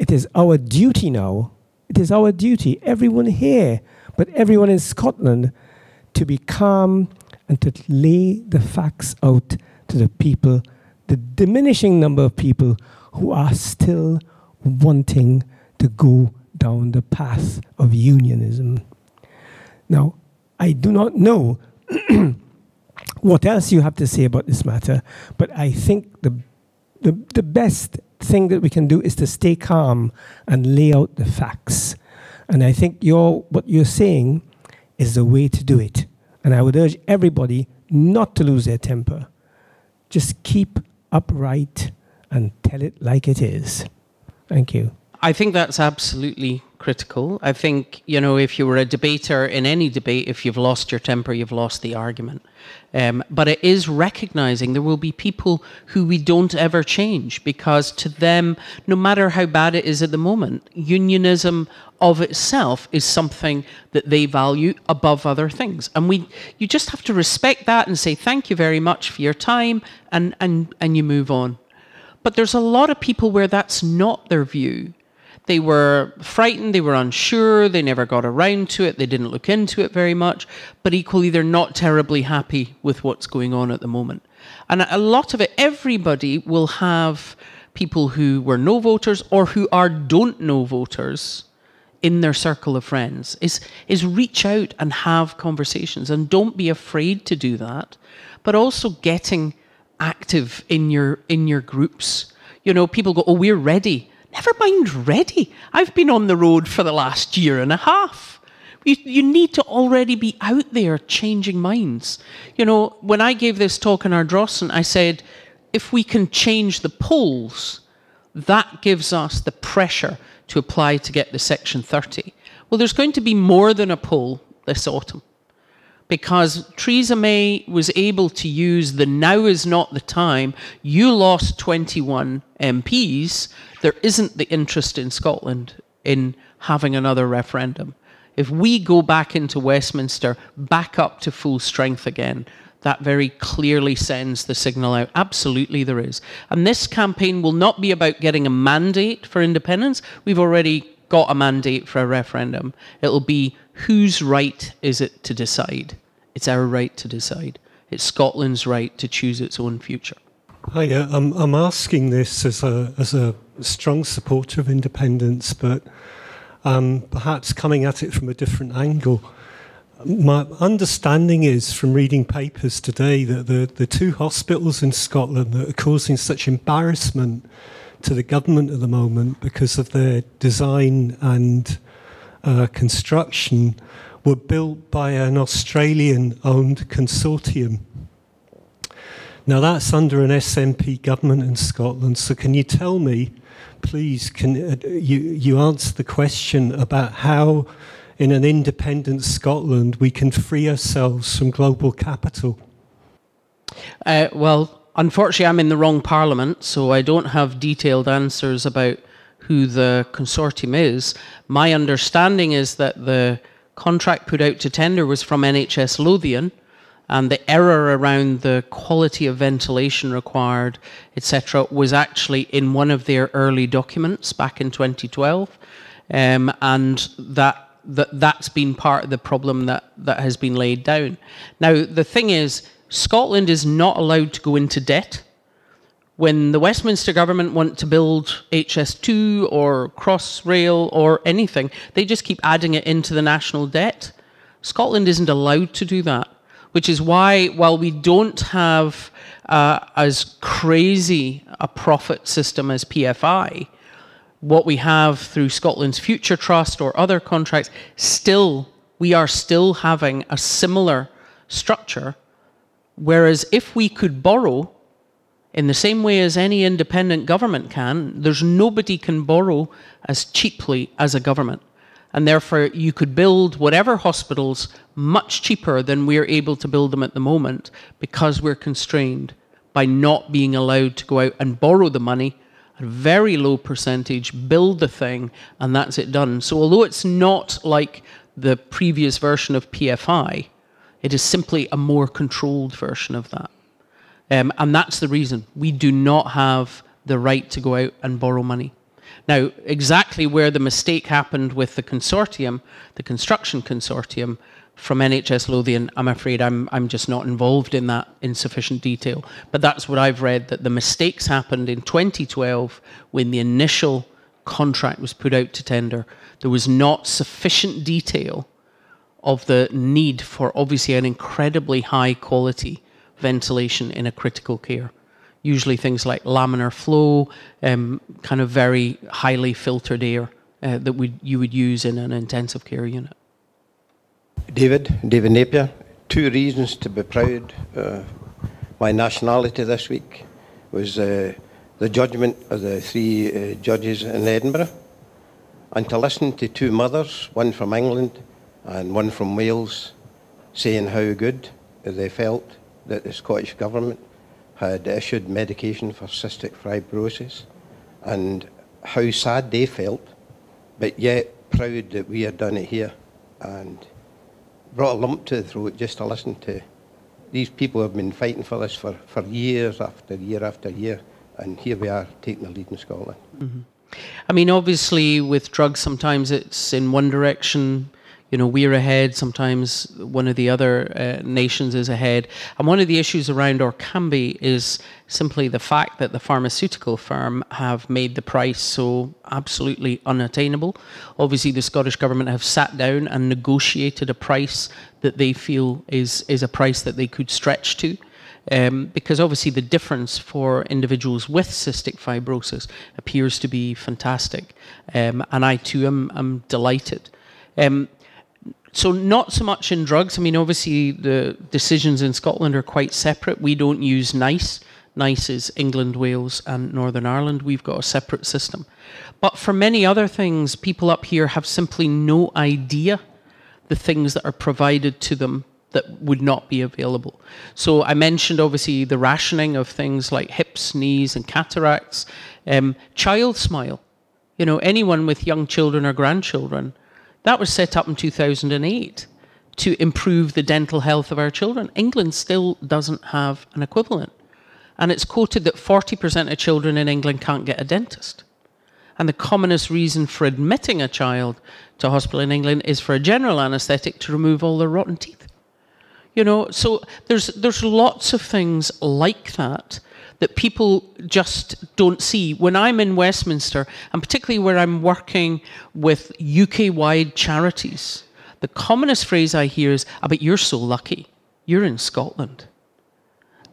it is our duty now, it is our duty, everyone here, but everyone in Scotland, to be calm and to lay the facts out to the people, the diminishing number of people who are still wanting to go down the path of unionism. Now, I do not know what else you have to say about this matter, but I think the best thing that we can do is to stay calm and lay out the facts. And I think what you're saying is the way to do it. And I would urge everybody not to lose their temper. Just keep upright and tell it like it is. Thank you. I think that's absolutely critical. I think, you know, if you were a debater in any debate, if you've lost your temper, you've lost the argument. But it is recognizing there will be people who we don't ever change, because to them, no matter how bad it is at the moment, unionism of itself is something that they value above other things. And you just have to respect that and say, thank you very much for your time, and you move on. But there's a lot of people where that's not their view. They were frightened, they were unsure, they never got around to it, they didn't look into it very much, but equally they're not terribly happy with what's going on at the moment. And a lot of it, everybody will have people who were no voters or who are don't know voters in their circle of friends, is reach out and have conversations, and don't be afraid to do that, but also getting active in your groups. You know, people go, oh, we're ready. Never mind ready. I've been on the road for the last year and a half. You need to already be out there changing minds. You know, when I gave this talk in Ardrossan, I said, if we can change the polls, that gives us the pressure to apply to get the Section 30. Well, there's going to be more than a poll this autumn, because Theresa May was able to use the now is not the time. You lost 21 MPs. There isn't the interest in Scotland in having another referendum. If we go back into Westminster, back up to full strength again, that very clearly sends the signal out. Absolutely there is. And this campaign will not be about getting a mandate for independence. We've already got a mandate for a referendum. It'll be, whose right is it to decide? It's our right to decide. It's Scotland's right to choose its own future. Hi, I'm asking this as a strong supporter of independence, but perhaps coming at it from a different angle. My understanding is from reading papers today that the two hospitals in Scotland that are causing such embarrassment to the government at the moment because of their design and construction were built by an Australian-owned consortium. Now that's under an SNP government in Scotland, so can you tell me, please, can you answer the question about how in an independent Scotland we can free ourselves from global capital? Well, unfortunately I'm in the wrong parliament, so I don't have detailed answers about who the consortium is. My understanding is that the contract put out to tender was from NHS Lothian, and the error around the quality of ventilation required, etc., was actually in one of their early documents back in 2012, and that's been part of the problem that has been laid down. Now, the thing is, Scotland is not allowed to go into debt. When the Westminster government want to build HS2 or Crossrail or anything, they just keep adding it into the national debt. Scotland isn't allowed to do that, which is why, while we don't have as crazy a profit system as PFI, what we have through Scotland's Future Trust or other contracts, we are still having a similar structure. Whereas if we could borrow in the same way as any independent government can, there's nobody can borrow as cheaply as a government. And therefore, you could build whatever hospitals much cheaper than we're able to build them at the moment, because we're constrained by not being allowed to go out and borrow the money at a very low percentage, build the thing, and that's it done. So although it's not like the previous version of PFI, it is simply a more controlled version of that. And that's the reason. We do not have the right to go out and borrow money. Now, exactly where the mistake happened with the consortium, the construction consortium from NHS Lothian, I'm afraid I'm just not involved in that in sufficient detail. But that's what I've read, that the mistakes happened in 2012 when the initial contract was put out to tender. There was not sufficient detail of the need for obviously an incredibly high quality ventilation in a critical care. Usually things like laminar flow, kind of very highly filtered air that you would use in an intensive care unit. David Napier. 2 reasons to be proud. My nationality this week was the judgment of the 3 judges in Edinburgh, and to listen to 2 mothers, one from England and one from Wales, saying how good they felt that the Scottish Government had issued medication for cystic fibrosis, and how sad they felt, but yet proud that we had done it here. And brought a lump to the throat just to listen to these people who have been fighting for this for years after year after year, and here we are taking the lead in Scotland. Mm-hmm. I mean, obviously with drugs sometimes it's in one direction, you know, we're ahead, sometimes one of the other nations is ahead. And one of the issues around Orkambi is simply the fact that the pharmaceutical firm have made the price so absolutely unattainable. Obviously, the Scottish Government have sat down and negotiated a price that they feel is a price that they could stretch to. Because obviously the difference for individuals with cystic fibrosis appears to be fantastic. And I too am delighted. So not so much in drugs. I mean, obviously the decisions in Scotland are quite separate. We don't use NICE. NICE is England, Wales and Northern Ireland. We've got a separate system. But for many other things, people up here have simply no idea the things that are provided to them that would not be available. So I mentioned obviously the rationing of things like hips, knees and cataracts. Child Smile. You know, anyone with young children or grandchildren, that was set up in 2008 to improve the dental health of our children. England still doesn't have an equivalent. And it's quoted that 40% of children in England can't get a dentist. And the commonest reason for admitting a child to hospital in England is for a general anaesthetic to remove all their rotten teeth. You know, so there's lots of things like that that people just don't see. When I'm in Westminster, and particularly where I'm working with UK-wide charities, the commonest phrase I hear is, "Ah, but you're so lucky. You're in Scotland.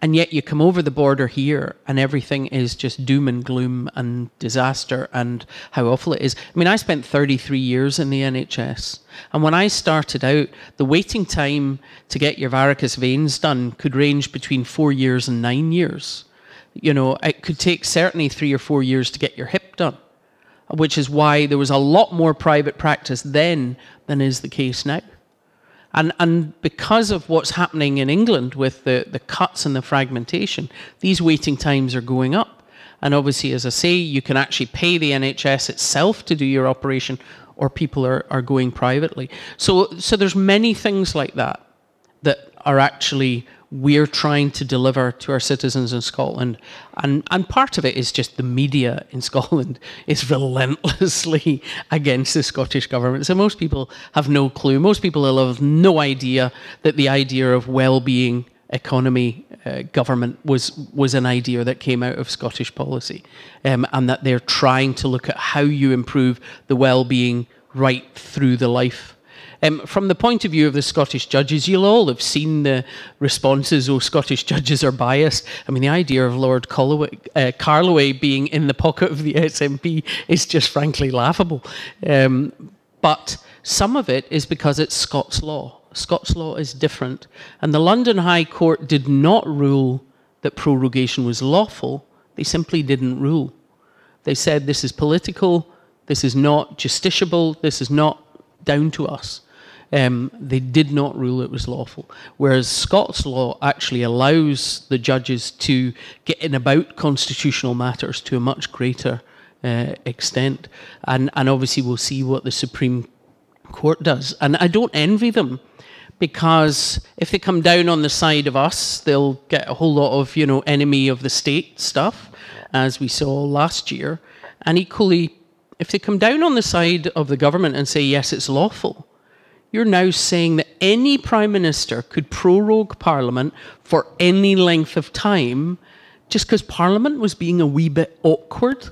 And yet you come over the border here and everything is just doom and gloom and disaster and how awful it is." I mean, I spent 33 years in the NHS. And when I started out, the waiting time to get your varicose veins done could range between 4 years and 9 years. You know, it could take certainly 3 or 4 years to get your hip done, which is why there was a lot more private practice then than is the case now. And because of what's happening in England with the cuts and the fragmentation, these waiting times are going up. And obviously, as I say, you can actually pay the NHS itself to do your operation, or people are going privately. So there's many things like that that are actually we're trying to deliver to our citizens in Scotland. And part of it is just the media in Scotland is relentlessly against the Scottish Government. So most people have no clue. Most people will have no idea that the idea of well-being economy government was an idea that came out of Scottish policy. And that they're trying to look at how you improve the well-being right through the life. From the point of view of the Scottish judges, you'll all have seen the responses, "Oh, Scottish judges are biased." I mean, the idea of Lord Carloway being in the pocket of the SNP is just frankly laughable. But some of it is because it's Scots law. Scots law is different. And the London High Court did not rule that prorogation was lawful. They simply didn't rule. They said this is political, this is not justiciable, this is not down to us. They did not rule it was lawful. Whereas Scots law actually allows the judges to get in about constitutional matters to a much greater extent. And obviously we'll see what the Supreme Court does. And I don't envy them, because if they come down on the side of us, they'll get a whole lot of, you know, enemy of the state stuff, as we saw last year. And equally, if they come down on the side of the government and say, yes, it's lawful, you're now saying that any Prime Minister could prorogue Parliament for any length of time just because Parliament was being a wee bit awkward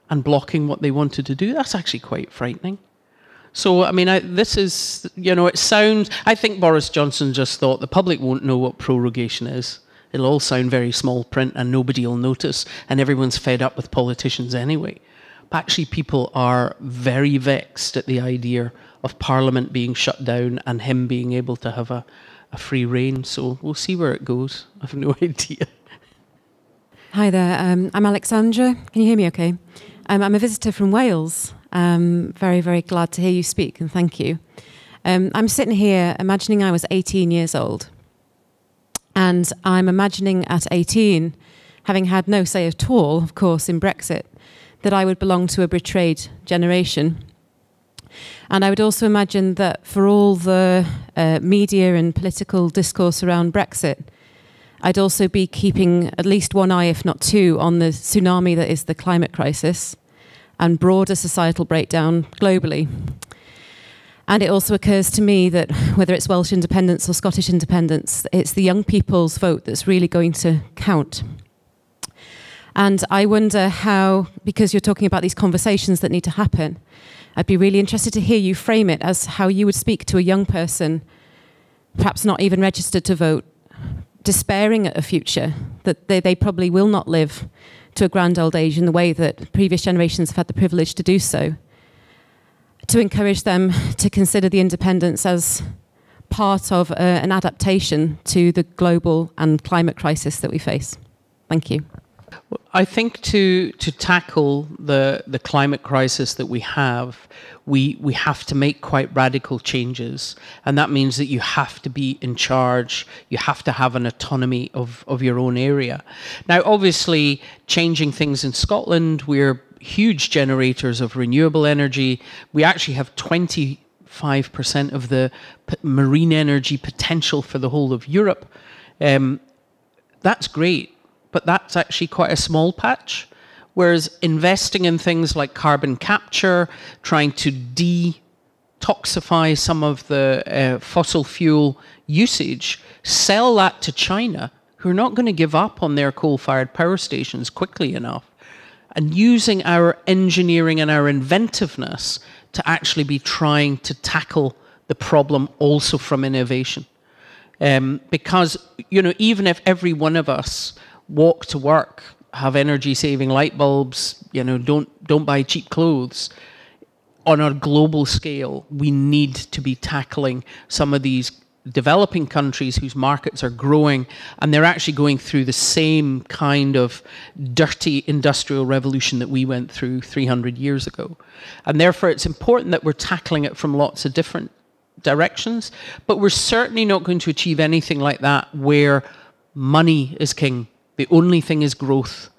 and blocking what they wanted to do. That's actually quite frightening. So, I mean, this is, you know, it sounds... I think Boris Johnson just thought the public won't know what prorogation is. It'll all sound very small print and nobody will notice, and everyone's fed up with politicians anyway. But actually, people are very vexed at the idea of Parliament being shut down and him being able to have a free reign. So we'll see where it goes. I have no idea. Hi there, I'm Alexandra. Can you hear me okay? I'm a visitor from Wales. Very, very glad to hear you speak, and thank you. I'm sitting here imagining I was 18 years old. And I'm imagining at 18, having had no say at all, of course, in Brexit, that I would belong to a betrayed generation. And I would also imagine that for all the media and political discourse around Brexit, I'd also be keeping at least one eye, if not two, on the tsunami that is the climate crisis and broader societal breakdown globally. And it also occurs to me that whether it's Welsh independence or Scottish independence, it's the young people's vote that's really going to count. And I wonder how, because you're talking about these conversations that need to happen, I'd be really interested to hear you frame it as how you would speak to a young person, perhaps not even registered to vote, despairing at a future, that they probably will not live to a grand old age in the way that previous generations have had the privilege to do so, to encourage them to consider the independence as part of an adaptation to the global and climate crisis that we face. Thank you. I think to tackle the climate crisis that we have to make quite radical changes. And that means that you have to be in charge. You have to have an autonomy of your own area. Now, obviously, changing things in Scotland, we're huge generators of renewable energy. We actually have 25% of the marine energy potential for the whole of Europe. That's great. But that's actually quite a small patch. Whereas investing in things like carbon capture, trying to detoxify some of the fossil fuel usage, sell that to China, who are not going to give up on their coal-fired power stations quickly enough, and using our engineering and our inventiveness to actually be trying to tackle the problem also from innovation. Because, you know, even if every one of us walk to work, have energy-saving light bulbs, you know, don't buy cheap clothes. On a global scale, we need to be tackling some of these developing countries whose markets are growing, and they're actually going through the same kind of dirty industrial revolution that we went through 300 years ago. And therefore, it's important that we're tackling it from lots of different directions, but we're certainly not going to achieve anything like that where money is king. The only thing is growth.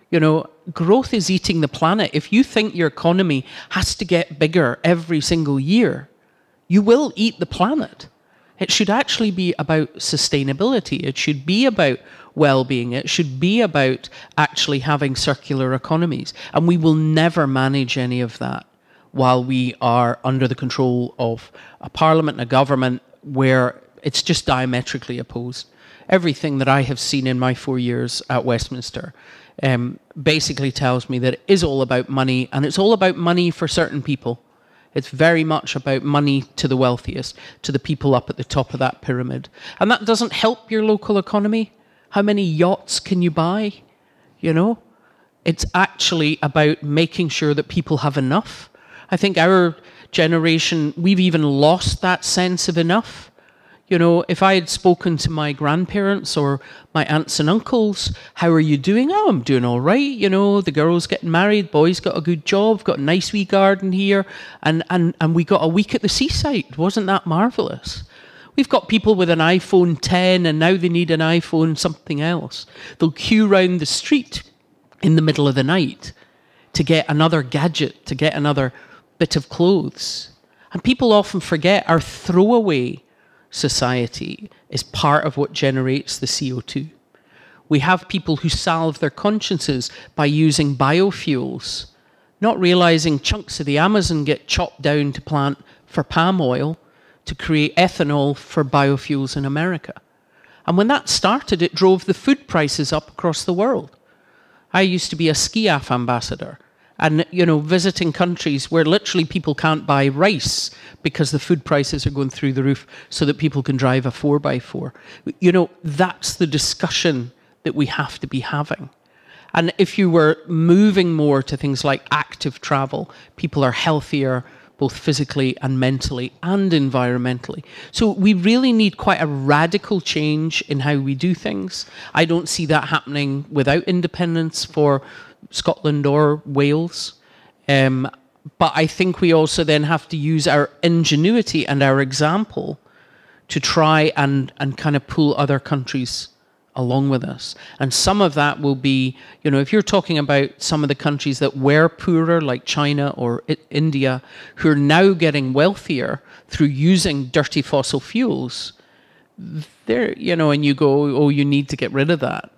You know, growth is eating the planet. If you think your economy has to get bigger every single year, you will eat the planet. It should actually be about sustainability. It should be about well-being. It should be about actually having circular economies. And we will never manage any of that while we are under the control of a parliament and a government where it's just diametrically opposed. Everything that I have seen in my 4 years at Westminster basically tells me that it is all about money, and it's all about money for certain people. It's very much about money to the wealthiest, to the people up at the top of that pyramid. And that doesn't help your local economy. How many yachts can you buy? You know? It's actually about making sure that people have enough. I think our generation, we've even lost that sense of enough. You know, if I had spoken to my grandparents or my aunts and uncles, how are you doing? Oh, I'm doing all right. You know, the girl's getting married, boy's got a good job, got a nice wee garden here, and we got a week at the seaside. Wasn't that marvellous? We've got people with an iPhone 10 and now they need an iPhone something else. They'll queue round the street in the middle of the night to get another gadget, to get another bit of clothes. And people often forget our throwaway society is part of what generates the CO2. We have people who salve their consciences by using biofuels. not realizing chunks of the Amazon get chopped down to plant for palm oil to create ethanol for biofuels in America. And when that started, it drove the food prices up across the world. I used to be a ski-AF ambassador, and visiting countries where literally people can't buy rice because the food prices are going through the roof so that people can drive a 4x4. That's the discussion that we have to be having. And if you were moving more to things like active travel, people are healthier, both physically and mentally and environmentally. So we really need quite a radical change in how we do things. I don't see that happening without independence for Scotland or Wales. But I think we also then have to use our ingenuity and our example to try and kind of pull other countries along with us. And some of that will be, if you're talking about some of the countries that were poorer, like China or India, who are now getting wealthier through using dirty fossil fuels, and you go, oh, you need to get rid of that.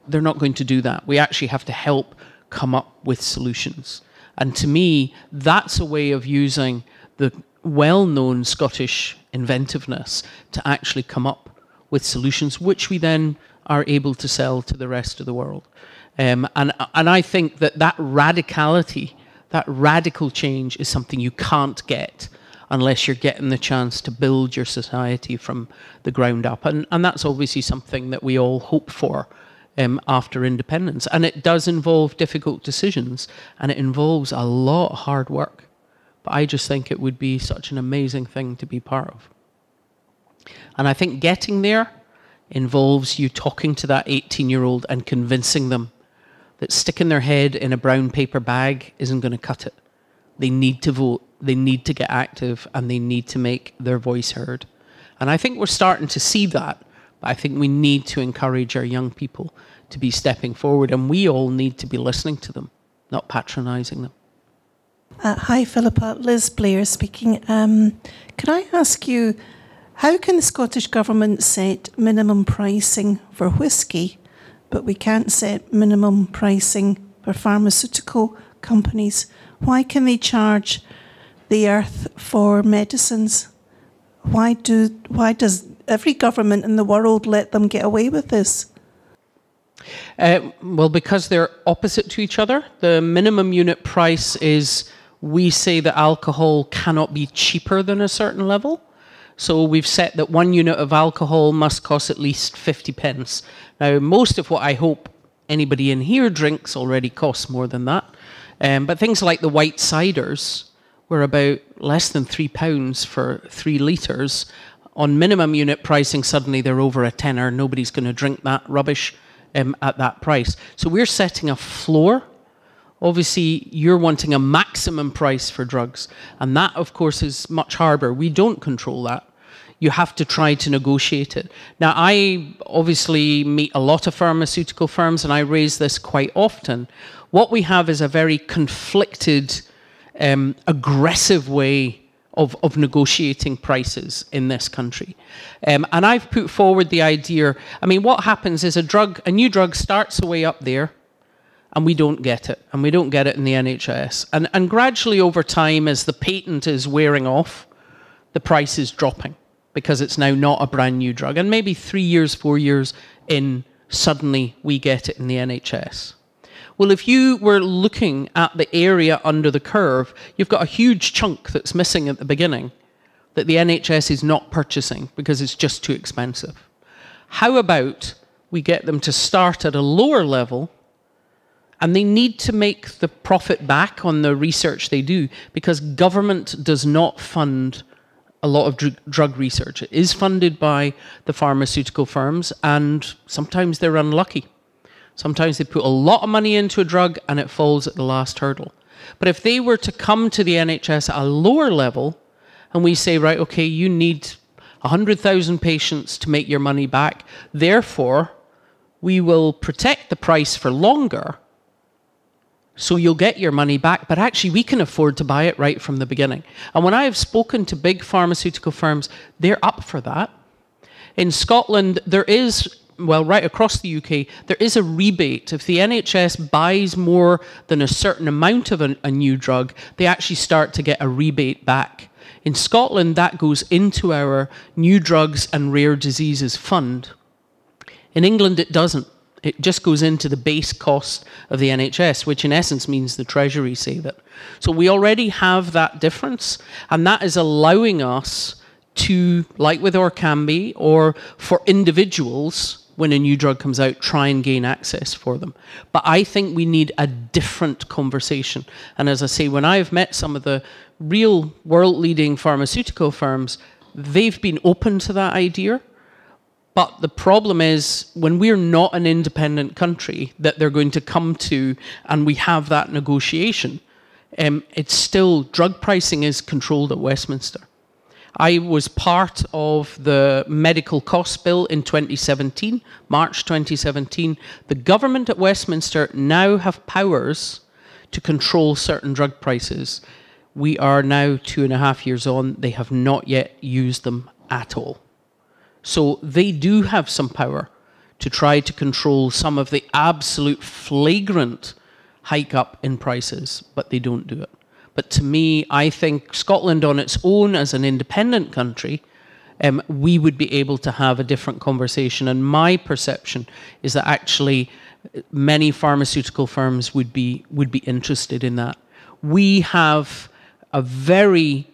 They're not going to do that. We actually have to help come up with solutions. And to me, that's a way of using the well-known Scottish inventiveness to actually come up with solutions, which we then are able to sell to the rest of the world. And I think that radicality, that radical change is something you can't get unless you're getting the chance to build your society from the ground up. And that's obviously something that we all hope for after independence. And it does involve difficult decisions, and it involves a lot of hard work. But I just think it would be such an amazing thing to be part of. And I think getting there involves you talking to that 18-year-old and convincing them that sticking their head in a brown paper bag isn't going to cut it. They need to vote, they need to get active, and they need to make their voice heard. And I think we're starting to see that, but I think we need to encourage our young people to be stepping forward, and we all need to be listening to them, not patronising them. Hi, Philippa. Liz Blair speaking. Can I ask you, how can the Scottish Government set minimum pricing for whisky, but we can't set minimum pricing for pharmaceutical companies? Why can they charge the earth for medicines? Why does every government in the world let them get away with this? Well, because they're opposite to each other. The minimum unit price is, we say that alcohol cannot be cheaper than a certain level. So we've set that 1 unit of alcohol must cost at least 50 pence. Now, most of what I hope anybody in here drinks already costs more than that. But things like the white ciders were about less than £3 for 3 litres. On minimum unit pricing, suddenly they're over a tenner. Nobody's going to drink that rubbish at that price. So we're setting a floor. Obviously, you're wanting a maximum price for drugs. And that, of course, is much harder. We don't control that. You have to try to negotiate it. Now, I obviously meet a lot of pharmaceutical firms, and I raise this quite often. What we have is a very conflicted, aggressive way of negotiating prices in this country. And I've put forward the idea, I mean, what happens is a new drug starts away up there, and we don't get it. And we don't get it in the NHS. And gradually over time, as the patent is wearing off, the price is dropping, because it's now not a brand new drug. And maybe 3 years, 4 years in, suddenly we get it in the NHS. Well, if you were looking at the area under the curve, you've got a huge chunk that's missing at the beginning that the NHS is not purchasing because it's just too expensive. How about we get them to start at a lower level, and they need to make the profit back on the research they do, because government does not fund a lot of drug research. It is funded by the pharmaceutical firms, and sometimes they're unlucky. Sometimes they put a lot of money into a drug and it falls at the last hurdle. But if they were to come to the NHS at a lower level, and we say, right, okay, you need 100,000 patients to make your money back, therefore, we will protect the price for longer, so you'll get your money back, but actually we can afford to buy it right from the beginning. And when I have spoken to big pharmaceutical firms, they're up for that. In Scotland, there is well, right across the UK, there is a rebate. If the NHS buys more than a certain amount of a new drug, they actually start to get a rebate back. In Scotland, that goes into our New Drugs and Rare Diseases Fund. In England, it doesn't. It just goes into the base cost of the NHS, which in essence means the Treasury save it. So we already have that difference, and that is allowing us to, like with Orkambi, or for individuals, when a new drug comes out, try and gain access for them. But I think we need a different conversation. And as I say, when I've met some of the real world-leading pharmaceutical firms, they've been open to that idea. But the problem is, when we're not an independent country that they're going to come to, and we have that negotiation, it's still, drug pricing is controlled at Westminster. I was part of the medical cost bill in 2017, March 2017. The government at Westminster now have powers to control certain drug prices. We are now 2.5 years on. They have not yet used them at all. So they do have some power to try to control some of the absolute flagrant hike up in prices, but they don't do it. But to me, I think Scotland on its own as an independent country, we would be able to have a different conversation. And my perception is that actually many pharmaceutical firms would be interested in that. We have a very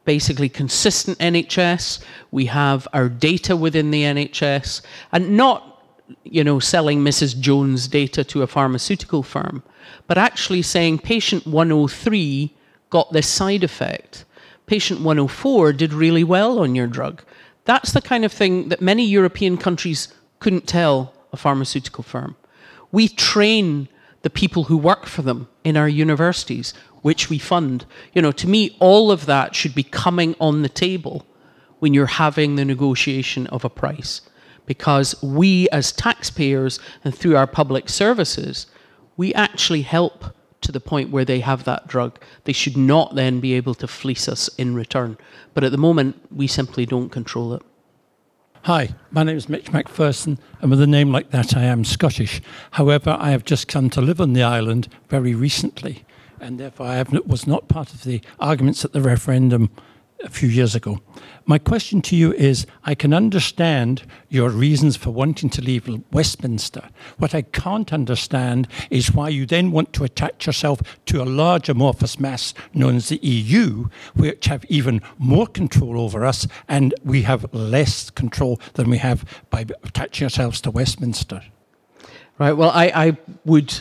basically consistent NHS. We have our data within the NHS, and not, you know, selling Mrs. Jones data to a pharmaceutical firm, but actually saying patient 103 got this side effect. Patient 104 did really well on your drug. That's the kind of thing that many European countries couldn't tell a pharmaceutical firm. We train the people who work for them in our universities, which we fund. You know, to me, all of that should be coming on the table when you're having the negotiation of a price. Because we as taxpayers and through our public services, we actually help to the point where they have that drug. They should not then be able to fleece us in return. But at the moment, we simply don't control it. Hi, my name is Mitch Macpherson, and with a name like that, I am Scottish. However, I have just come to live on the island very recently, and therefore I was not part of the arguments at the referendum a few years ago. My question to you is, I can understand your reasons for wanting to leave Westminster. What I can't understand is why you then want to attach yourself to a large amorphous mass known as the EU, which have even more control over us, and we have less control than we have by attaching ourselves to Westminster. Right, well, I would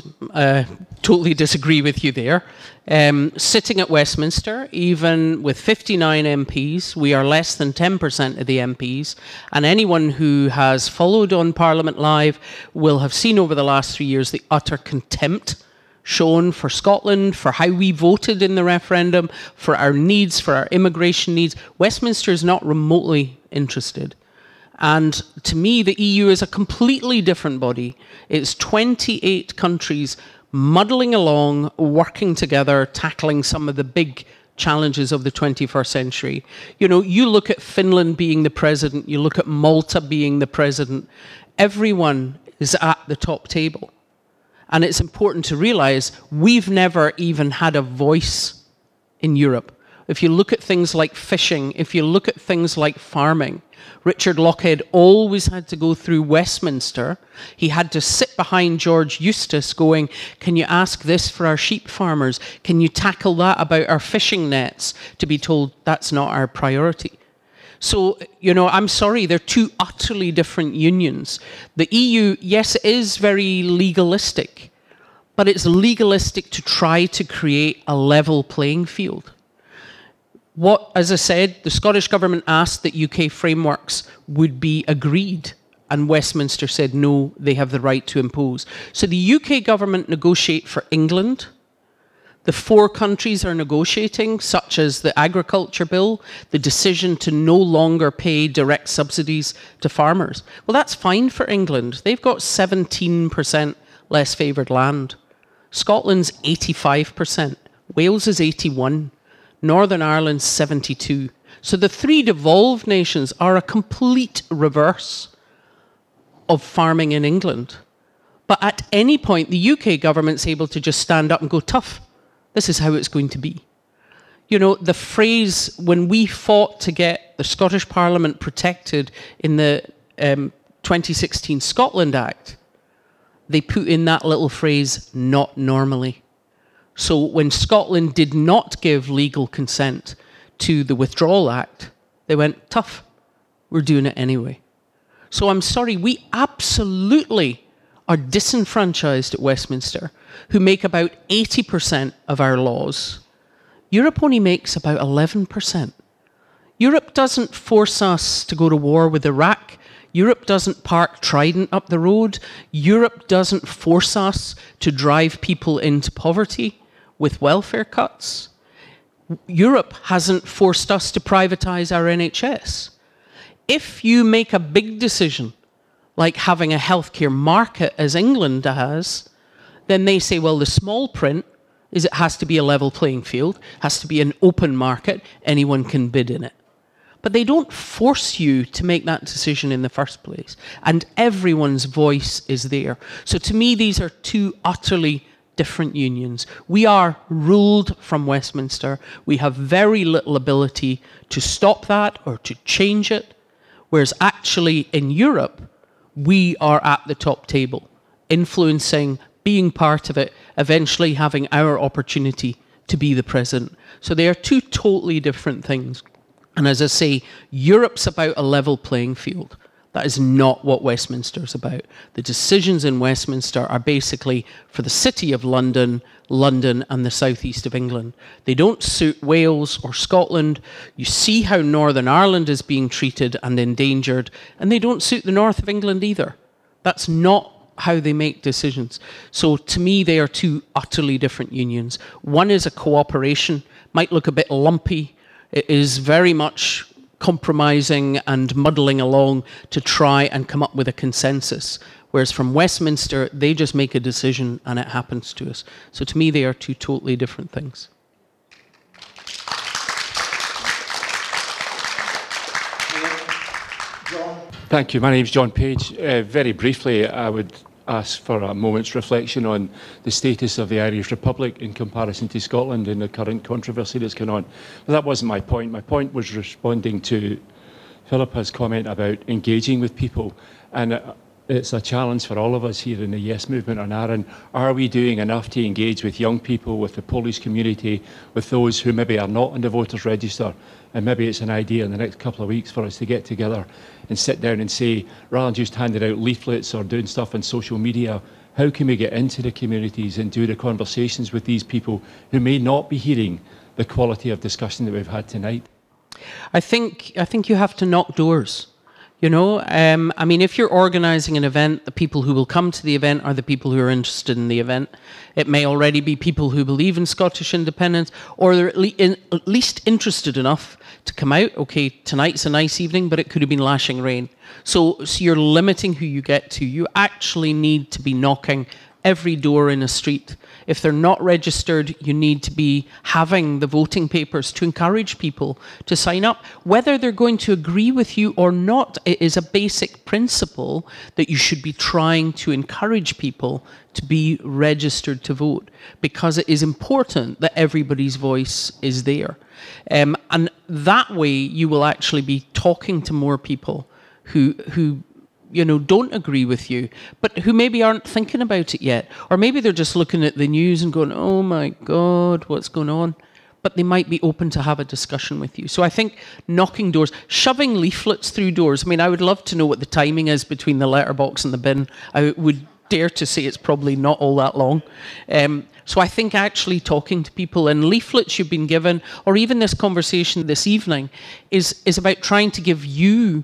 totally disagree with you there. Sitting at Westminster, even with 59 MPs, we are less than 10% of the MPs, and anyone who has followed on Parliament Live will have seen over the last 3 years the utter contempt shown for Scotland, for how we voted in the referendum, for our needs, for our immigration needs. Westminster is not remotely interested. And to me, the EU is a completely different body. It's 28 countries muddling along, working together, tackling some of the big challenges of the 21st century. You know, you look at Finland being the president, you look at Malta being the president, everyone is at the top table. And it's important to realize we've never even had a voice in Europe. If you look at things like fishing, if you look at things like farming, Richard Lochhead always had to go through Westminster. He had to sit behind George Eustace going, can you ask this for our sheep farmers? Can you tackle that about our fishing nets? To be told that's not our priority. So, you know, I'm sorry, they're two utterly different unions. The EU, yes, it is very legalistic, but it's legalistic to try to create a level playing field. What, as I said, the Scottish Government asked that UK frameworks would be agreed, and Westminster said no, they have the right to impose. So the UK Government negotiate for England. The 4 countries are negotiating, such as the Agriculture Bill, the decision to no longer pay direct subsidies to farmers. Well, that's fine for England. They've got 17% less favoured land. Scotland's 85%. Wales is 81%. Northern Ireland's 72%. So the three devolved nations are a complete reverse of farming in England. But at any point, the UK government's able to just stand up and go, tough, this is how it's going to be. You know, the phrase, when we fought to get the Scottish Parliament protected in the 2016 Scotland Act, they put in that little phrase, not normally. So when Scotland did not give legal consent to the Withdrawal Act, they went, tough, we're doing it anyway. So I'm sorry, we absolutely are disenfranchised at Westminster, who make about 80% of our laws. Europe only makes about 11%. Europe doesn't force us to go to war with Iraq. Europe doesn't park Trident up the road. Europe doesn't force us to drive people into poverty with welfare cuts. Europe hasn't forced us to privatise our NHS. If you make a big decision, like having a healthcare market as England has, then they say, well, the small print is it has to be a level playing field, has to be an open market, anyone can bid in it. But they don't force you to make that decision in the first place. And everyone's voice is there. So to me, these are two utterly different unions. We are ruled from Westminster. We have very little ability to stop that or to change it. Whereas actually in Europe, we are at the top table, influencing, being part of it, eventually having our opportunity to be the president. So they are two totally different things. And as I say, Europe's about a level playing field. That is not what Westminster's about. The decisions in Westminster are basically for the City of London, London and the southeast of England. They don't suit Wales or Scotland. You see how Northern Ireland is being treated and endangered, and they don't suit the north of England either. That's not how they make decisions. So to me, they are two utterly different unions. One is a cooperation, might look a bit lumpy. It is very much compromising and muddling along to try and come up with a consensus. Whereas from Westminster, they just make a decision and it happens to us. So to me, they are two totally different things. Thank you. My name is John Page. Very briefly, I would ask for a moment's reflection on the status of the Irish Republic in comparison to Scotland and the current controversy that's going on. But that wasn't my point. My point was responding to Philippa's comment about engaging with people. And it's a challenge for all of us here in the Yes Movement on Arran. Are we doing enough to engage with young people, with the Polish community, with those who maybe are not on the voters register? And maybe it's an idea in the next couple of weeks for us to get together and sit down and say, rather than just handing out leaflets or doing stuff on social media, how can we get into the communities and do the conversations with these people who may not be hearing the quality of discussion that we've had tonight? I think you have to knock doors. You know, I mean, if you're organising an event, the people who will come to the event are the people who are interested in the event. It may already be people who believe in Scottish independence, or they're at least interested enough to come out. Okay, tonight's a nice evening, but it could have been lashing rain. So you're limiting who you get to. You actually need to be knocking every door in a street. If they're not registered, you need to be having the voting papers to encourage people to sign up. Whether they're going to agree with you or not, it is a basic principle that you should be trying to encourage people to be registered to vote, because it is important that everybody's voice is there. And that way you will actually be talking to more people who you know, don't agree with you, but who maybe aren't thinking about it yet. Or maybe they're just looking at the news and going, oh my God, what's going on? But they might be open to have a discussion with you. So I think knocking doors, shoving leaflets through doors. I mean, I would love to know what the timing is between the letterbox and the bin. I would dare to say it's probably not all that long. So I think actually talking to people, and leaflets you've been given, or even this conversation this evening, is about trying to give you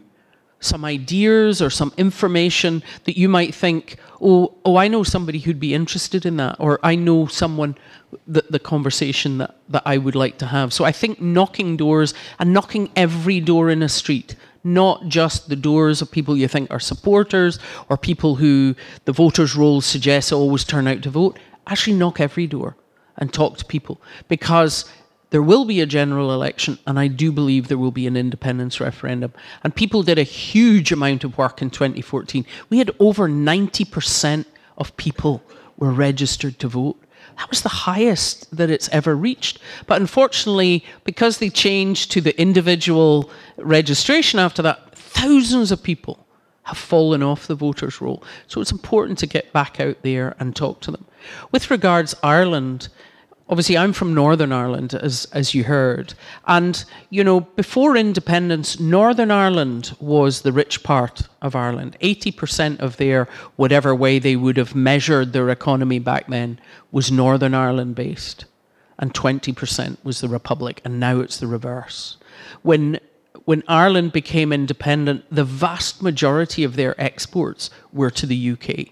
some ideas or some information that you might think, oh, I know somebody who'd be interested in that, or I know someone, the conversation that I would like to have. So I think knocking doors, and knocking every door in a street, not just the doors of people you think are supporters or people who the voters' rolls suggest always turn out to vote. Actually knock every door and talk to people, because There will be a general election, and I do believe there will be an independence referendum. And people did a huge amount of work in 2014. We had over 90% of people were registered to vote. That was the highest that it's ever reached. But unfortunately, because they changed to the individual registration after that, thousands of people have fallen off the voters' roll. So it's important to get back out there and talk to them. With regards Ireland, obviously I'm from Northern Ireland, as you heard. And, you know, before independence, Northern Ireland was the rich part of Ireland. 80% of their, whatever way they would have measured their economy back then, was Northern Ireland based. And 20% was the Republic, and now it's the reverse. When Ireland became independent, the vast majority of their exports were to the UK.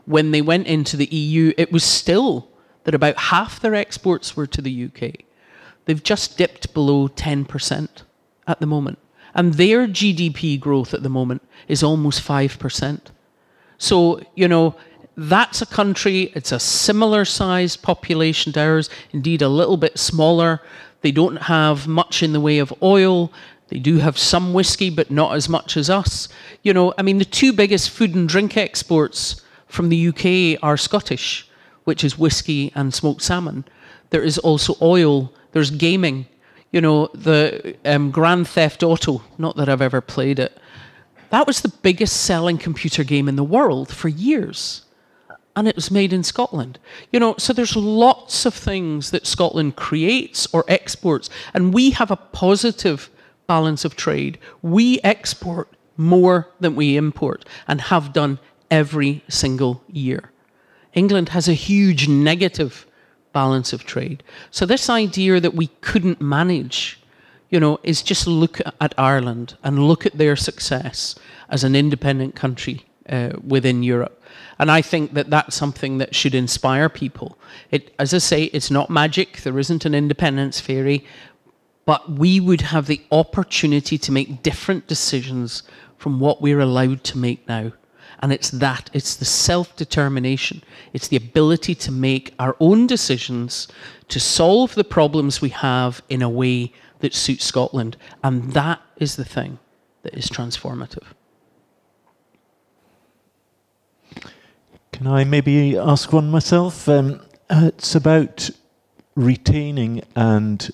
When they went into the EU, it was still that about half their exports were to the UK. They've just dipped below 10% at the moment. And their GDP growth at the moment is almost 5%. So, you know, that's a country, it's a similar sized population to ours, indeed a little bit smaller. They don't have much in the way of oil. They do have some whiskey, but not as much as us. You know, I mean, the two biggest food and drink exports from the UK are Scottish, which is whiskey and smoked salmon. There is also oil, there's gaming. You know, the Grand Theft Auto, not that I've ever played it, that was the biggest selling computer game in the world for years. And it was made in Scotland. You know, so there's lots of things that Scotland creates or exports, and we have a positive balance of trade. We export more than we import, and have done every single year. England has a huge negative balance of trade. So this idea that we couldn't manage, you know, is just look at Ireland and look at their success as an independent country within Europe. And I think that that's something that should inspire people. As I say, it's not magic. There isn't an independence fairy. But we would have the opportunity to make different decisions from what we're allowed to make now. And it's the self-determination. It's the ability to make our own decisions, to solve the problems we have in a way that suits Scotland. And that is the thing that is transformative. Can I maybe ask one myself? It's about retaining and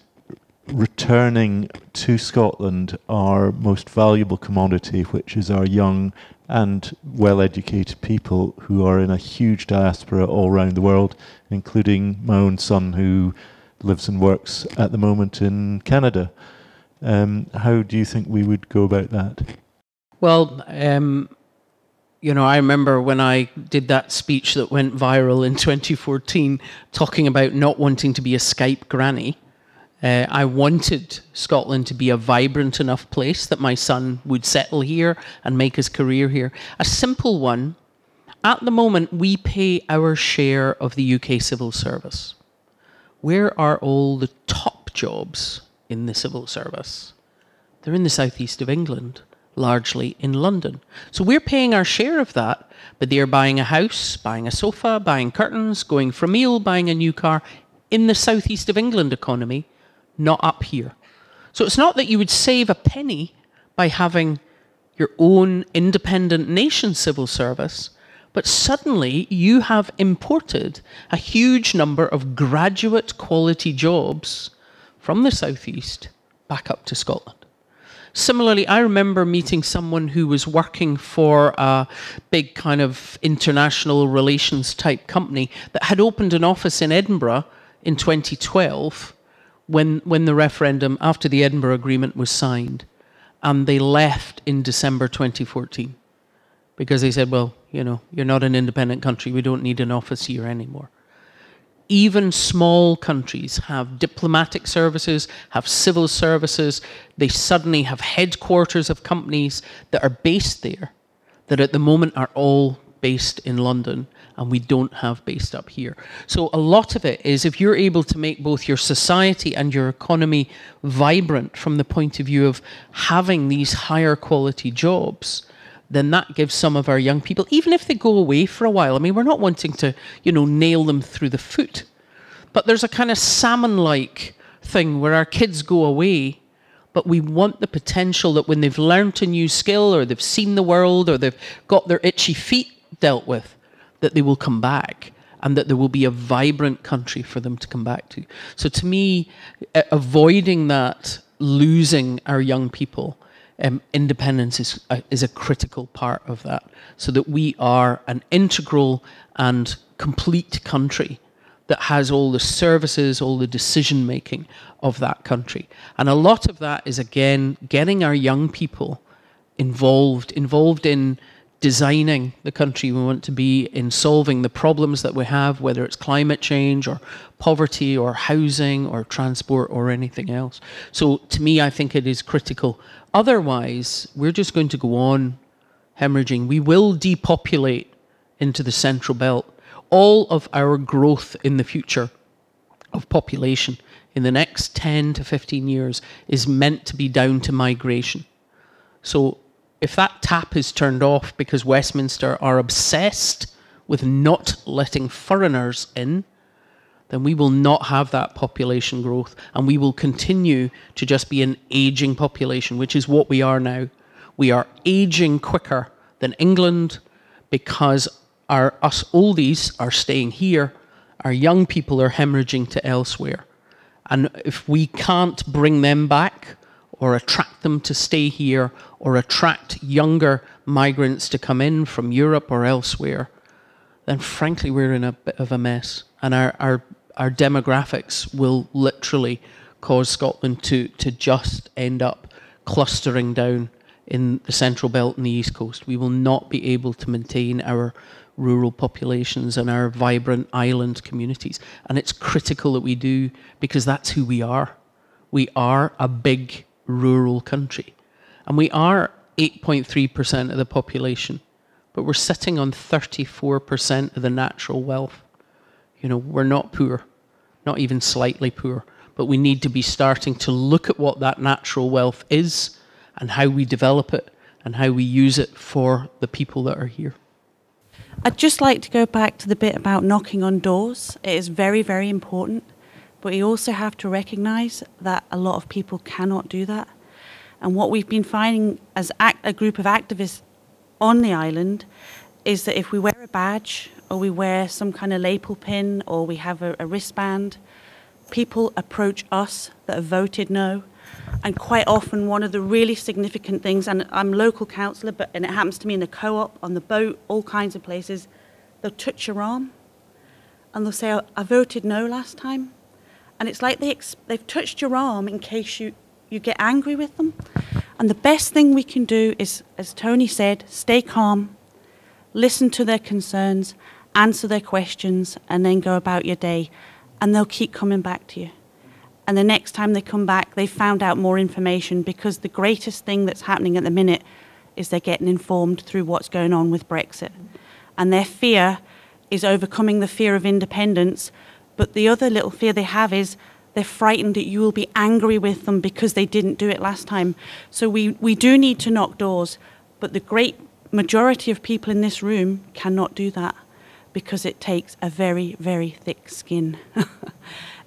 returning to Scotland our most valuable commodity, which is our young and well-educated people who are in a huge diaspora all around the world, including my own son who lives and works at the moment in Canada. How do you think we would go about that? Well, you know, I remember when I did that speech that went viral in 2014, talking about not wanting to be a Skype granny. I wanted Scotland to be a vibrant enough place that my son would settle here and make his career here. A simple one. At the moment, we pay our share of the UK civil service. Where are all the top jobs in the civil service? They're in the southeast of England, largely in London. So we're paying our share of that, but they're buying a house, buying a sofa, buying curtains, going for a meal, buying a new car in the southeast of England economy, not up here. So it's not that you would save a penny by having your own independent nation civil service, but suddenly you have imported a huge number of graduate quality jobs from the southeast back up to Scotland. Similarly, I remember meeting someone who was working for a big kind of international relations type company that had opened an office in Edinburgh in 2012 when the referendum, after the Edinburgh Agreement was signed, and they left in December 2014 because they said, well, you know, you're not an independent country, we don't need an office here anymore. Even small countries have diplomatic services, have civil services. They suddenly have headquarters of companies that are based there, that at the moment are all based in London, and we don't have based up here. So a lot of it is if you're able to make both your society and your economy vibrant from the point of view of having these higher quality jobs, then that gives some of our young people, even if they go away for a while, I mean, we're not wanting to, you know, nail them through the foot, but there's a kind of salmon-like thing where our kids go away, but we want the potential that when they've learnt a new skill or they've seen the world or they've got their itchy feet dealt with, that they will come back and that there will be a vibrant country for them to come back to. So to me, avoiding that, losing our young people, independence is a critical part of that, so that we are an integral and complete country that has all the services, all the decision making of that country. And a lot of that is, again, getting our young people involved in designing the country we want to be, in solving the problems that we have, whether it's climate change or poverty or housing or transport or anything else. So to me, I think it is critical. Otherwise, we're just going to go on hemorrhaging. We will depopulate into the central belt. All of our growth in the future of population in the next 10 to 15 years is meant to be down to migration. So if that tap is turned off because Westminster are obsessed with not letting foreigners in, then we will not have that population growth, and we will continue to just be an ageing population, which is what we are now. We are aging quicker than England because us oldies are staying here, our young people are hemorrhaging to elsewhere. And if we can't bring them back or attract them to stay here or attract younger migrants to come in from Europe or elsewhere, then frankly we're in a bit of a mess. And our demographics will literally cause Scotland to just end up clustering down in the central belt and the east coast. We will not be able to maintain our rural populations and our vibrant island communities. And it's critical that we do, because that's who we are. We are a big rural country. And we are 8.3% of the population, but we're sitting on 34% of the natural wealth. You know, we're not poor, not even slightly poor, but we need to be starting to look at what that natural wealth is and how we develop it and how we use it for the people that are here. I'd just like to go back to the bit about knocking on doors. It is very, very important, but you also have to recognise that a lot of people cannot do that. And what we've been finding as a group of activists on the island is that if we wear a badge or we wear some kind of lapel pin or we have a wristband, people approach us that have voted no. And quite often one of the really significant things, and I'm local councillor, and it happens to me in the co-op, on the boat, all kinds of places, they'll touch your arm and they'll say, I voted no last time. And it's like they've touched your arm in case you get angry with them. And the best thing we can do is, as Tony said, stay calm, listen to their concerns, answer their questions, and then go about your day. And they'll keep coming back to you. And the next time they come back, they've found out more information, because the greatest thing that's happening at the minute is they're getting informed through what's going on with Brexit. And their fear is overcoming the fear of independence. But the other little fear they have is they're frightened that you will be angry with them because they didn't do it last time. So we do need to knock doors, but the great majority of people in this room cannot do that because it takes a very, very thick skin.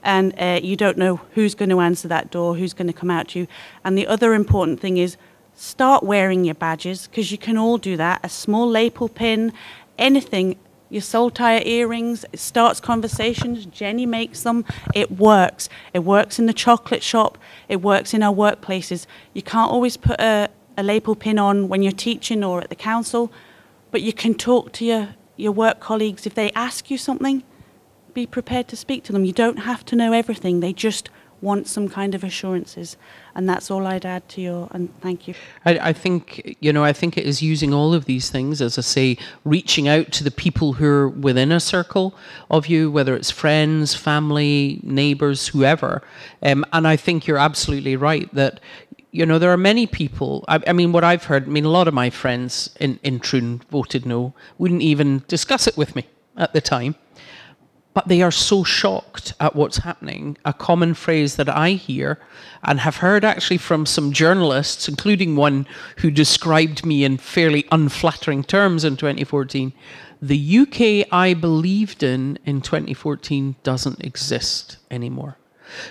And you don't know who's going to answer that door, who's going to come out to you. And the other important thing is start wearing your badges, because you can all do that. A small lapel pin, anything, your saltire earrings, it starts conversations. Jenny makes them. It works. It works in the chocolate shop. It works in our workplaces. You can't always put a lapel pin on when you're teaching or at the council, but you can talk to your work colleagues. If they ask you something, be prepared to speak to them. You don't have to know everything. They just want some kind of assurances. And that's all I'd add to your, and thank you. I think, you know, I think it is using all of these things, as I say, reaching out to the people who are within a circle of you, whether it's friends, family, neighbours, whoever. And I think you're absolutely right that, you know, there are many people, I mean, what I've heard, I mean, a lot of my friends in Troon voted no, wouldn't even discuss it with me at the time. But they are so shocked at what's happening. A common phrase that I hear and have heard actually from some journalists, including one who described me in fairly unflattering terms in 2014, the UK I believed in 2014 doesn't exist anymore.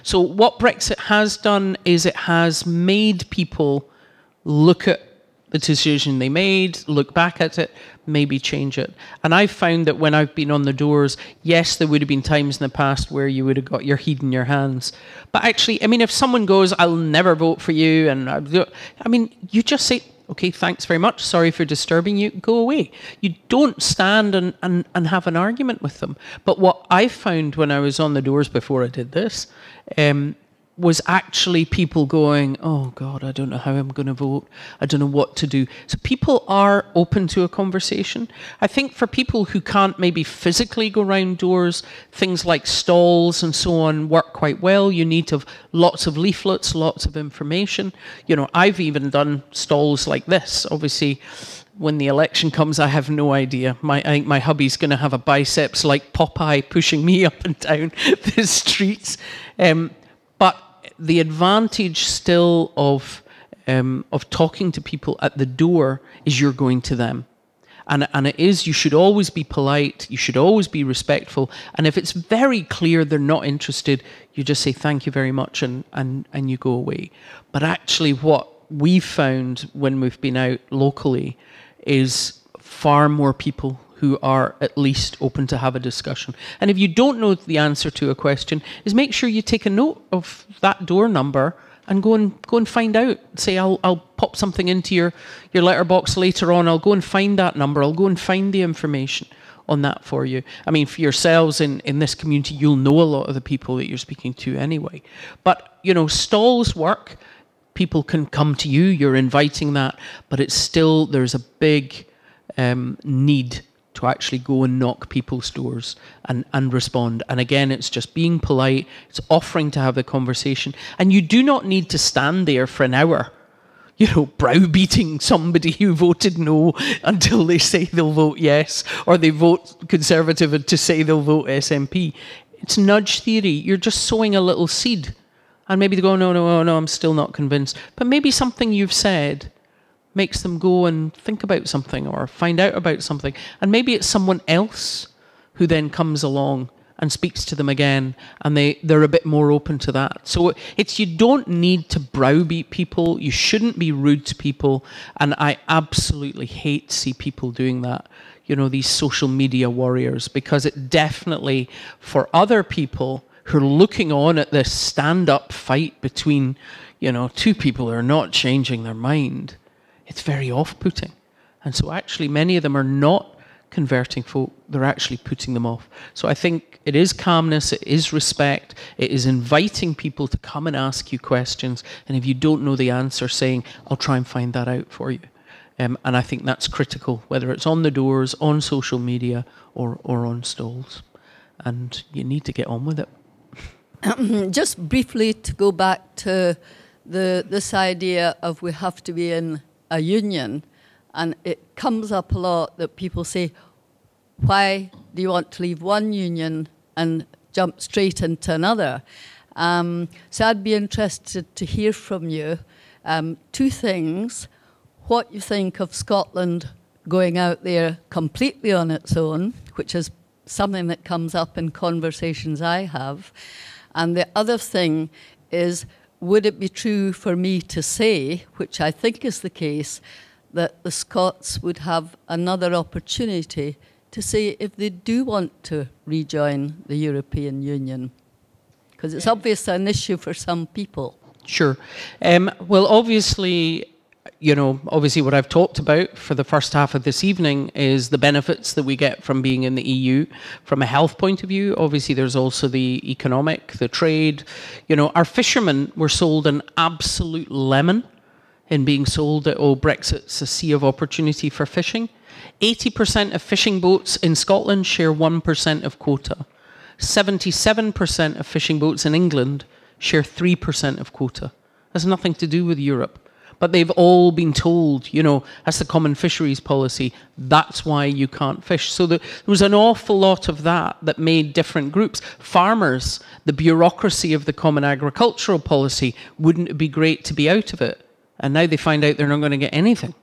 So what Brexit has done is it has made people look at the decision they made, look back at it, maybe change it. And I've found that when I've been on the doors, yes, there would have been times in the past where you would have got your head in your hands. But actually, I mean, if someone goes, I'll never vote for you, and I mean, you just say, okay, thanks very much, sorry for disturbing you, go away. You don't stand and have an argument with them. But what I found when I was on the doors before I did this, was actually people going, oh God, I don't know how I'm going to vote. I don't know what to do. So people are open to a conversation. I think for people who can't maybe physically go round doors, things like stalls and so on work quite well. You need to have lots of leaflets, lots of information. You know, I've even done stalls like this. Obviously, when the election comes, I have no idea. I think my hubby's going to have a biceps like Popeye pushing me up and down the streets. But the advantage still of talking to people at the door is you're going to them. And it is, you should always be polite, you should always be respectful. And if it's very clear they're not interested, you just say thank you very much and you go away. But actually what we've found when we've been out locally is far more people who are at least open to have a discussion. And if you don't know the answer to a question, is make sure you take a note of that door number and go and find out. Say, I'll pop something into your letterbox later on. I'll go and find that number. I'll go and find the information on that for you. I mean, for yourselves in this community, you'll know a lot of the people that you're speaking to anyway. But, you know, stalls work. People can come to you. You're inviting that. But it's still, there's a big need to actually go and knock people's doors and respond. And again, it's just being polite. It's offering to have the conversation. And you do not need to stand there for an hour, you know, browbeating somebody who voted no until they say they'll vote yes, or they vote Conservative to say they'll vote SNP. It's nudge theory. You're just sowing a little seed. And maybe they go, no, I'm still not convinced. But maybe something you've said makes them go and think about something or find out about something. And maybe it's someone else who then comes along and speaks to them again, and they're a bit more open to that. So it's, you don't need to browbeat people. You shouldn't be rude to people. And I absolutely hate to see people doing that, you know, these social media warriors, because it definitely, for other people who are looking on at this stand-up fight between, you know, two people who are not changing their mind, it's very off-putting. And so actually many of them are not converting folk, they're actually putting them off. So I think it is calmness, it is respect, it is inviting people to come and ask you questions, and if you don't know the answer, saying, I'll try and find that out for you. And I think that's critical, whether it's on the doors, on social media, or on stalls. And you need to get on with it. Just briefly to go back to this idea of we have to be in a union, and it comes up a lot that people say, why do you want to leave one union and jump straight into another? So I'd be interested to hear from you two things: what you think of Scotland going out there completely on its own, which is something that comes up in conversations I have, and the other thing is, would it be true for me to say, which I think is the case, that the Scots would have another opportunity to say if they do want to rejoin the European Union? Because it's obviously an issue for some people. Sure. Well, obviously, you know, obviously what I've talked about for the first half of this evening is the benefits that we get from being in the EU from a health point of view. Obviously, there's also the economic, the trade. You know, our fishermen were sold an absolute lemon in being sold that, oh, Brexit's a sea of opportunity for fishing. 80% of fishing boats in Scotland share 1% of quota. 77% of fishing boats in England share 3% of quota. Has nothing to do with Europe. But they've all been told, you know, that's the common fisheries policy, that's why you can't fish. So there was an awful lot of that made different groups. Farmers, the bureaucracy of the common agricultural policy, wouldn't it be great to be out of it? And now they find out they're not going to get anything.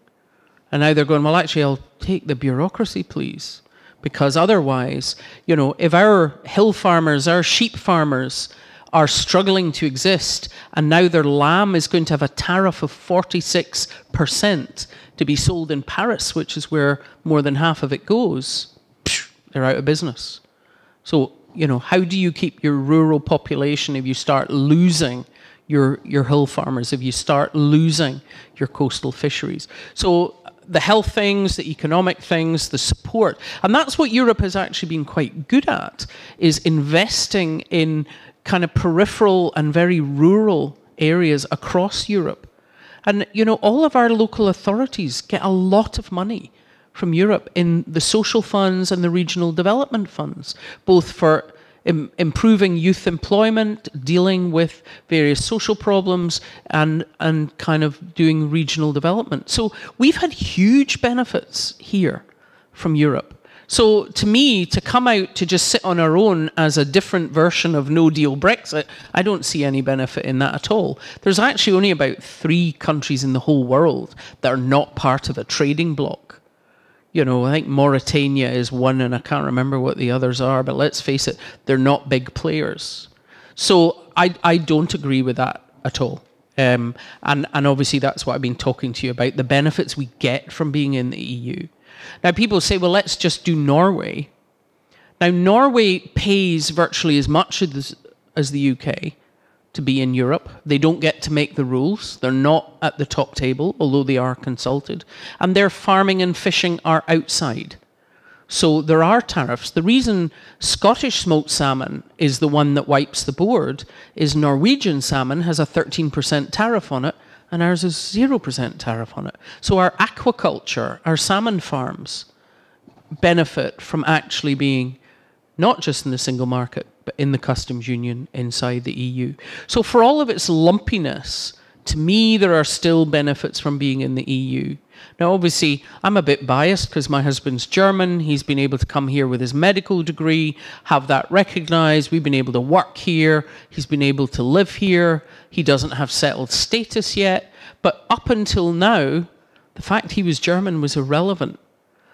And now they're going, well, actually, I'll take the bureaucracy, please. Because otherwise, you know, if our hill farmers, our sheep farmers are struggling to exist, and now their lamb is going to have a tariff of 46% to be sold in Paris, which is where more than half of it goes, they're out of business. So, you know, how do you keep your rural population if you start losing your hill farmers, if you start losing your coastal fisheries? So the health things, the economic things, the support, and that's what Europe has actually been quite good at, is investing in kind of peripheral and very rural areas across Europe. And, you know, all of our local authorities get a lot of money from Europe in the social funds and the regional development funds, both for improving youth employment, dealing with various social problems, and kind of doing regional development. So we've had huge benefits here from Europe. So to me, to come out to just sit on our own as a different version of no-deal Brexit, I don't see any benefit in that at all. There's actually only about 3 countries in the whole world that are not part of a trading bloc. You know, I think Mauritania is one, and I can't remember what the others are, but let's face it, they're not big players. So I don't agree with that at all. And obviously that's what I've been talking to you about, the benefits we get from being in the EU. Now people say, well, let's just do Norway. Now Norway pays virtually as much as the UK to be in Europe. They don't get to make the rules. They're not at the top table, although they are consulted. And their farming and fishing are outside. So there are tariffs. The reason Scottish smoked salmon is the one that wipes the board is Norwegian salmon has a 13% tariff on it, and ours is 0% tariff on it. So our aquaculture, our salmon farms, benefit from actually being not just in the single market, but in the customs union inside the EU. So for all of its lumpiness, to me, there are still benefits from being in the EU. Now, obviously, I'm a bit biased because my husband's German. He's been able to come here with his medical degree, have that recognised. We've been able to work here. He's been able to live here. He doesn't have settled status yet. But up until now, the fact he was German was irrelevant.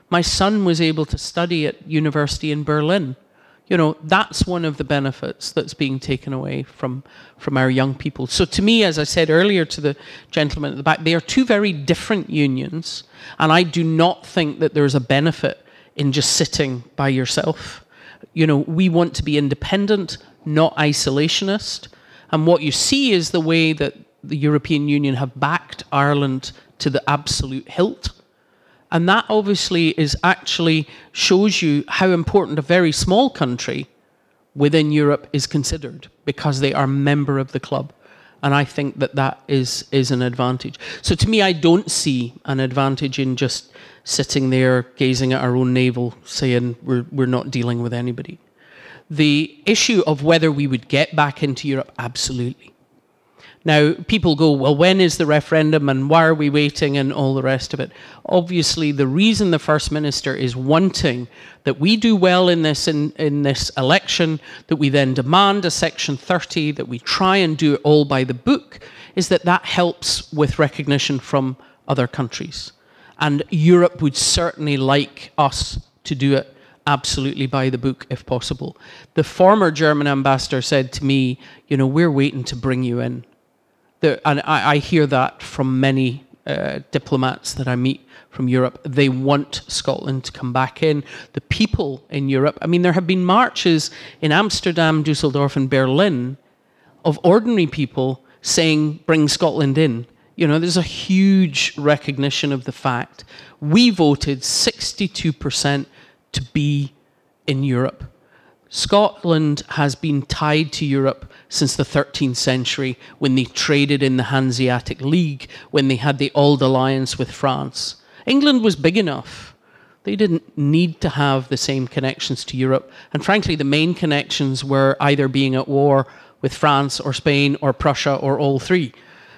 My son was able to study at university in Berlin. You know, that's one of the benefits that's being taken away from our young people. So to me, as I said earlier to the gentleman at the back, they are 2 very different unions, and I do not think that there's a benefit in just sitting by yourself. You know, we want to be independent, not isolationist, and what you see is the way that the European Union have backed Ireland to the absolute hilt. And that obviously is actually shows you how important a very small country within Europe is considered because they are a member of the club. And I think that that is an advantage. So to me, I don't see an advantage in just sitting there gazing at our own navel saying we're not dealing with anybody. The issue of whether we would get back into Europe, absolutely. Now, people go, well, when is the referendum and why are we waiting and all the rest of it? Obviously, the reason the First Minister is wanting that we do well in this election, that we then demand a Section 30, that we try and do it all by the book, is that that helps with recognition from other countries. And Europe would certainly like us to do it absolutely by the book if possible. The former German ambassador said to me, you know, we're waiting to bring you in. And I hear that from many diplomats that I meet from Europe. They want Scotland to come back in. The people in Europe, I mean, there have been marches in Amsterdam, Dusseldorf and Berlin of ordinary people saying, bring Scotland in. You know, there's a huge recognition of the fact we voted 62% to be in Europe. Scotland has been tied to Europe since the 13th century when they traded in the Hanseatic League, when they had the Old Alliance with France. England was big enough. They didn't need to have the same connections to Europe. And frankly, the main connections were either being at war with France or Spain or Prussia or all 3.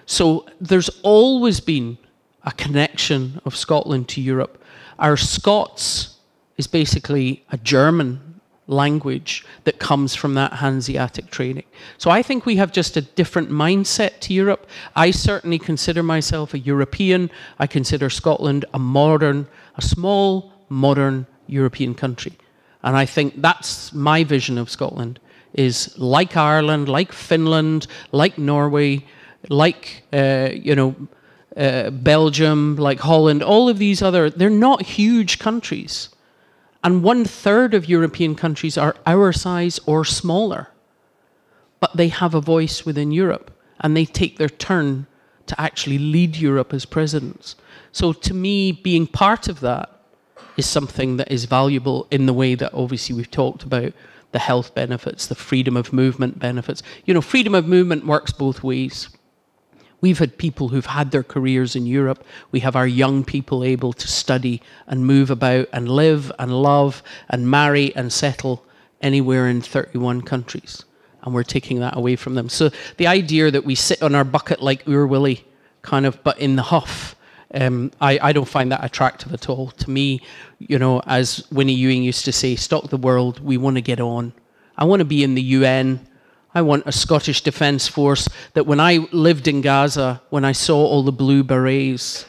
So there's always been a connection of Scotland to Europe. Our Scots is basically a German language that comes from that Hanseatic trading. So I think we have just a different mindset to Europe. I certainly consider myself a European. I consider Scotland a small, modern European country. And I think that's my vision of Scotland, is like Ireland, like Finland, like Norway, like Belgium, like Holland, all of these they're not huge countries. And 1/3 of European countries are our size or smaller. But they have a voice within Europe, and they take their turn to actually lead Europe as presidents. So to me, being part of that is something that is valuable in the way that obviously we've talked about the health benefits, the freedom of movement benefits. You know, freedom of movement works both ways. We've had people who've had their careers in Europe. We have our young people able to study and move about and live and love and marry and settle anywhere in 31 countries. And we're taking that away from them. So the idea that we sit on our bucket like Ur Willie, kind of, but in the huff, I don't find that attractive at all. To me, you know, as Winnie Ewing used to say, stock the world, we want to get on. I want to be in the UN. I want a Scottish Defence Force that when I lived in Gaza, when I saw all the blue berets,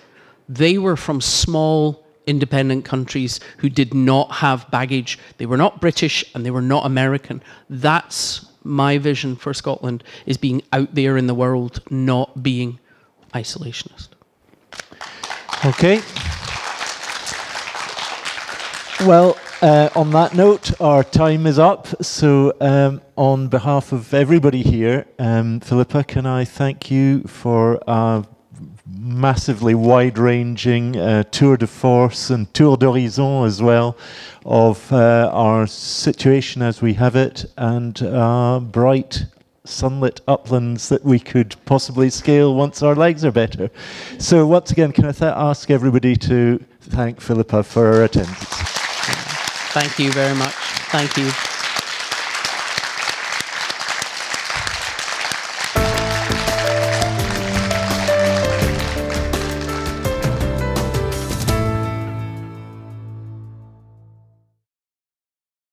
they were from small independent countries who did not have baggage. They were not British and they were not American. That's my vision for Scotland, is being out there in the world, not being isolationist. Okay. Well, on that note, our time is up. So on behalf of everybody here, Philippa, can I thank you for a massively wide-ranging tour de force and tour d'horizon as well of our situation as we have it, and bright sunlit uplands that we could possibly scale once our legs are better. So once again, can I ask everybody to thank Philippa for her attendance. Thank you very much. Thank you.